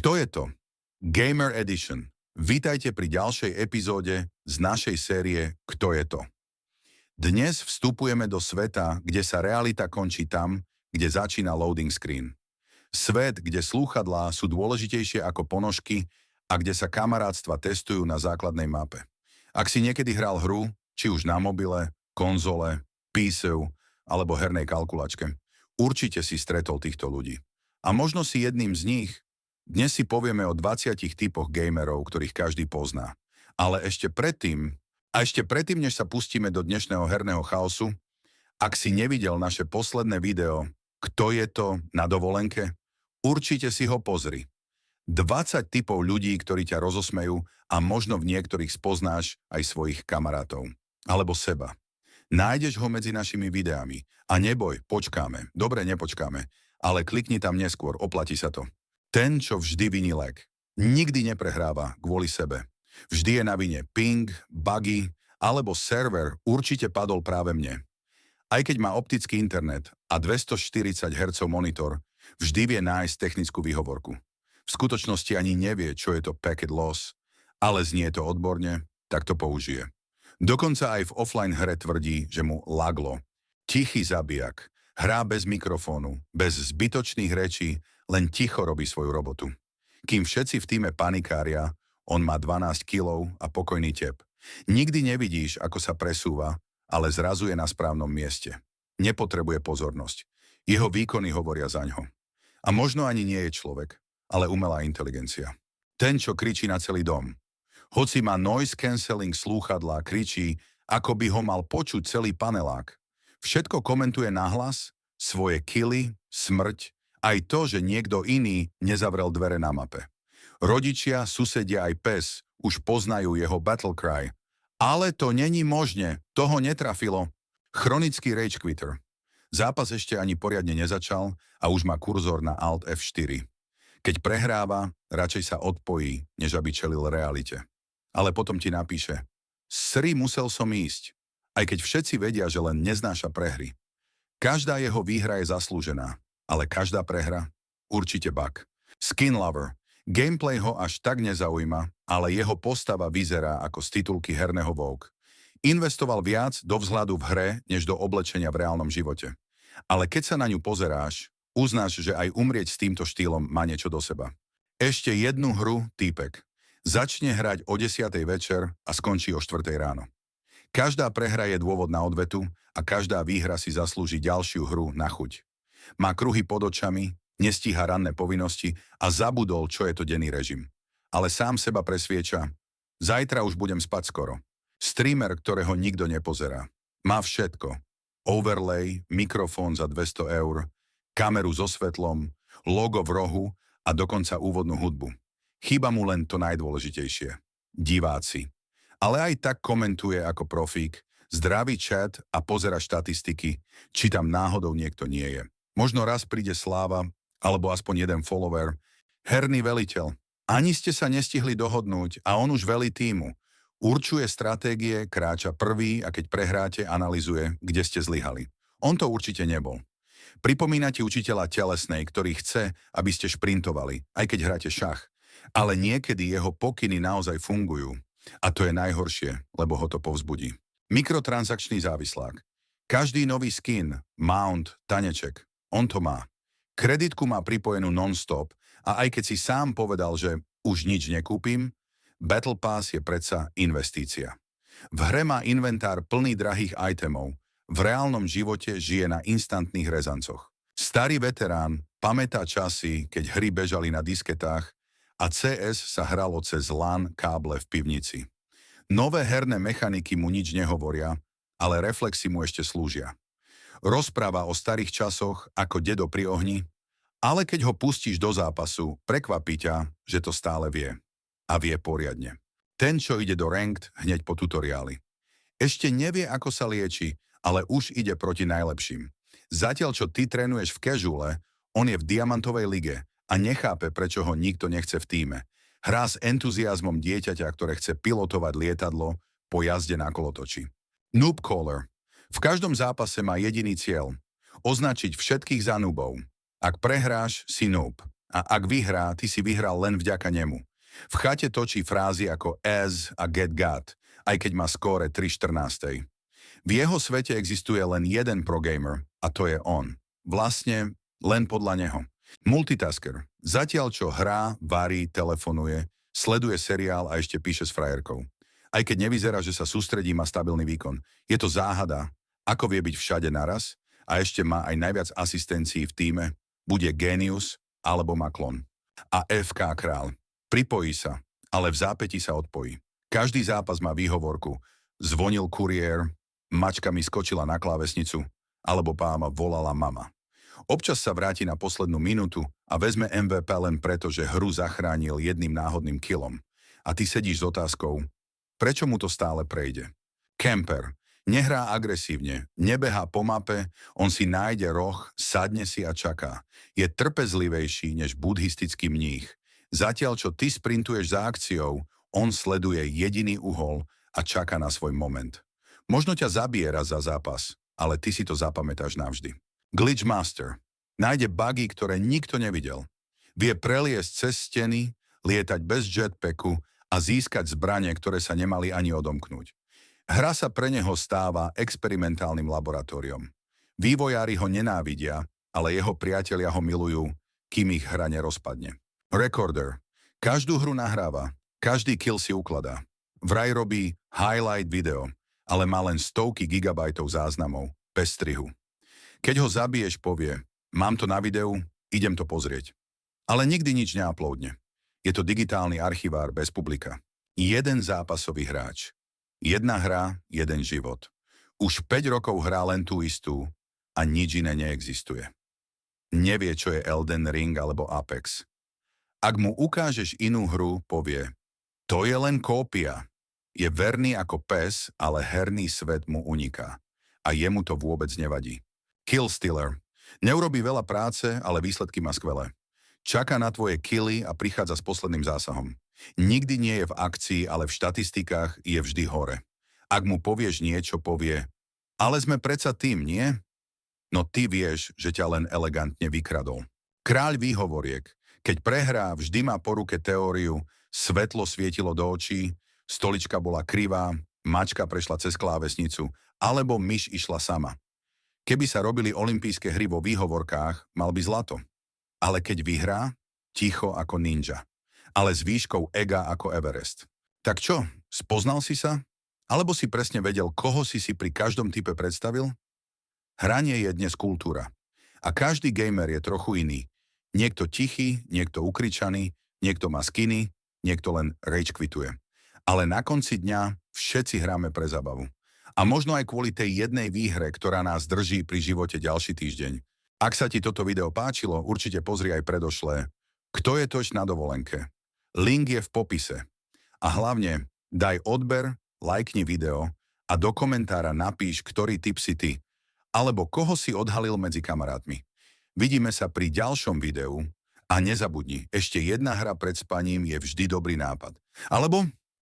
Kto je to? Gamer Edition. Vítajte pri ďalšej epizóde z našej série Kto je to? Dnes vstupujeme do sveta, kde sa realita končí tam, kde začína loading screen. Svet, kde slúchadlá sú dôležitejšie ako ponožky a kde sa kamarátstva testujú na základnej mape. Ak si niekedy hral hru, či už na mobile, konzole, PC alebo hernej kalkulačke, určite si stretol týchto ľudí. A možno si jedným z nich. Dnes si povieme o 20 typoch gamerov, ktorých každý pozná. Ale ešte predtým, než sa pustíme do dnešného herného chaosu, ak si nevidel naše posledné video Kto je to na dovolenke, určite si ho pozri. 20 typov ľudí, ktorí ťa rozosmejú a možno v niektorých spoznáš aj svojich kamarátov. Alebo seba. Nájdeš ho medzi našimi videami. A neboj, počkáme. Dobre, nepočkáme. Ale klikni tam neskôr, oplatí sa to. Ten, čo vždy viní lag. Nikdy neprehráva kvôli sebe. Vždy je na vine ping, buggy alebo server určite padol práve mne. Aj keď má optický internet a 240 Hz monitor, vždy vie nájsť technickú výhovorku. V skutočnosti ani nevie, čo je to packet loss, ale znie to odborne, tak to použije. Dokonca aj v offline hre tvrdí, že mu laglo. Tichý zabijak, hrá bez mikrofónu, bez zbytočných rečí, len ticho robí svoju robotu. Kým všetci v tíme panikária, on má 12 kilov a pokojný tep. Nikdy nevidíš, ako sa presúva, ale zrazu je na správnom mieste. Nepotrebuje pozornosť. Jeho výkony hovoria zaňho. A možno ani nie je človek, ale umelá inteligencia. Ten, čo kričí na celý dom. Hoci má noise cancelling slúchadlá, kričí, ako by ho mal počuť celý panelák. Všetko komentuje nahlas, svoje killy, smrť, aj to, že niekto iný nezavrel dvere na mape. Rodičia, susedia aj pes už poznajú jeho battle cry. Ale to není možné, toho netrafilo. Chronický rage quitter. Zápas ešte ani poriadne nezačal a už má kurzor na Alt F4. Keď prehráva, radšej sa odpojí, než aby čelil realite. Ale potom ti napíše: Sri, musel som ísť. Aj keď všetci vedia, že len neznáša prehry. Každá jeho výhra je zaslúžená, ale každá prehra určite bug. Skin lover. Gameplay ho až tak nezaujíma, ale jeho postava vyzerá ako z titulky herného Vogue. Investoval viac do vzhľadu v hre, než do oblečenia v reálnom živote. Ale keď sa na ňu pozeráš, uznáš, že aj umrieť s týmto štýlom má niečo do seba. Ešte jednu hru, týpek. Začne hrať o 10:00 večer a skončí o 4:00 ráno. Každá prehra je dôvod na odvetu a každá výhra si zaslúži ďalšiu hru na chuť. Má kruhy pod očami, nestíha ranné povinnosti a zabudol, čo je to denný režim. Ale sám seba presvieča: zajtra už budem spať skoro. Streamer, ktorého nikto nepozerá. Má všetko. Overlay, mikrofón za 200 €, kameru so svetlom, logo v rohu a dokonca úvodnú hudbu. Chýba mu len to najdôležitejšie. Diváci. Ale aj tak komentuje ako profík, zdraví chat a pozera štatistiky, či tam náhodou niekto nie je. Možno raz príde sláva, alebo aspoň jeden follower. Herný veliteľ. Ani ste sa nestihli dohodnúť a on už velí tímu. Určuje stratégie, kráča prvý a keď prehráte, analyzuje, kde ste zlyhali. On to určite nebol. Pripomína ti učiteľa telesnej, ktorý chce, aby ste šprintovali, aj keď hráte šach. Ale niekedy jeho pokyny naozaj fungujú. A to je najhoršie, lebo ho to povzbudí. Mikrotransakčný závislák. Každý nový skin, mount, taneček, on to má. Kreditku má pripojenú non-stop a aj keď si sám povedal, že už nič nekúpim, Battle Pass je predsa investícia. V hre má inventár plný drahých itemov, v reálnom živote žije na instantných rezancoch. Starý veterán pamätá časy, keď hry bežali na disketách a CS sa hralo cez LAN káble v pivnici. Nové herné mechaniky mu nič nehovoria, ale reflexy mu ešte slúžia. Rozpráva o starých časoch ako dedo pri ohni, ale keď ho pustíš do zápasu, prekvapí ťa, že to stále vie. A vie poriadne. Ten, čo ide do ranked, hneď po tutoriáli. Ešte nevie, ako sa lieči, ale už ide proti najlepším. Zatiaľ, čo ty trénuješ v casuale, on je v diamantovej lige a nechápe, prečo ho nikto nechce v tíme. Hrá s entuziasmom dieťaťa, ktoré chce pilotovať lietadlo po jazde na kolotoči. Noob caller. V každom zápase má jediný cieľ – označiť všetkých za noobov. Ak prehráš, si noob. A ak vyhrá, ty si vyhral len vďaka nemu. V chate točí frázy ako as a get got, aj keď má skóre 3:14. V jeho svete existuje len jeden progamer a to je on. Vlastne len podľa neho. Multitasker. Zatiaľ čo hrá, varí, telefonuje, sleduje seriál a ešte píše s frajerkou. Aj keď nevyzerá, že sa sústredí, má stabilný výkon. Je to záhada, ako vie byť všade naraz a ešte má aj najviac asistencií v tíme. Bude génius alebo má klon. A FK král. Pripojí sa, ale v zápäti sa odpojí. Každý zápas má výhovorku. Zvonil kuriér, mačka mi skočila na klávesnicu, alebo páma volala mama. Občas sa vráti na poslednú minútu a vezme MVP len preto, že hru zachránil jedným náhodným killom. A ty sedíš s otázkou, prečo mu to stále prejde? Camper. Nehrá agresívne, nebehá po mape, on si nájde roh, sadne si a čaká. Je trpezlivejší než buddhistický mních. Zatiaľ, čo ty sprintuješ za akciou, on sleduje jediný uhol a čaká na svoj moment. Možno ťa zabije raz za zápas, ale ty si to zapamätáš navždy. Glitchmaster. Nájde bugy, ktoré nikto nevidel. Vie preliesť cez steny, lietať bez jetpacku a získať zbranie, ktoré sa nemali ani odomknúť. Hra sa pre neho stáva experimentálnym laboratóriom. Vývojári ho nenávidia, ale jeho priatelia ho milujú, kým ich hra nerozpadne. Recorder. Každú hru nahráva, každý kill si ukladá. Vraj robí highlight video, ale má len stovky gigabajtov záznamov, bez strihu. Keď ho zabiješ, povie, mám to na videu, idem to pozrieť. Ale nikdy nič neuploadne. Je to digitálny archivár bez publika. Jeden zápasový hráč. Jedna hra, jeden život. Už 5 rokov hrá len tú istú a nič iné neexistuje. Nevie, čo je Elden Ring alebo Apex. Ak mu ukážeš inú hru, povie, to je len kópia. Je verný ako pes, ale herný svet mu uniká. A jemu to vôbec nevadí. Killstealer. Neurobí veľa práce, ale výsledky má skvelé. Čaká na tvoje killy a prichádza s posledným zásahom. Nikdy nie je v akcii, ale v štatistikách je vždy hore. Ak mu povieš niečo, povie, ale sme predsa tým, nie? No ty vieš, že ťa len elegantne vykradol. Kráľ výhovoriek. Keď prehrá, vždy má po ruke teóriu, svetlo svietilo do očí, stolička bola krivá, mačka prešla cez klávesnicu, alebo myš išla sama. Keby sa robili olympijské hry vo výhovorkách, mal by zlato. Ale keď vyhrá, ticho ako ninja. Ale s výškou ega ako Everest. Tak čo, spoznal si sa? Alebo si presne vedel, koho si pri každom type predstavil? Hranie je dnes kultúra. A každý gamer je trochu iný. Niekto tichý, niekto ukričaný, niekto má skiny, niekto len rage quituje. Ale na konci dňa všetci hráme pre zábavu. A možno aj kvôli tej jednej výhre, ktorá nás drží pri živote ďalší týždeň. Ak sa ti toto video páčilo, určite pozri aj predošlé. Kto je toč na dovolenke? Link je v popise. A hlavne daj odber, lajkni video a do komentára napíš, ktorý tip si ty, alebo koho si odhalil medzi kamarátmi. Vidíme sa pri ďalšom videu a nezabudni, ešte jedna hra pred spaním je vždy dobrý nápad. Alebo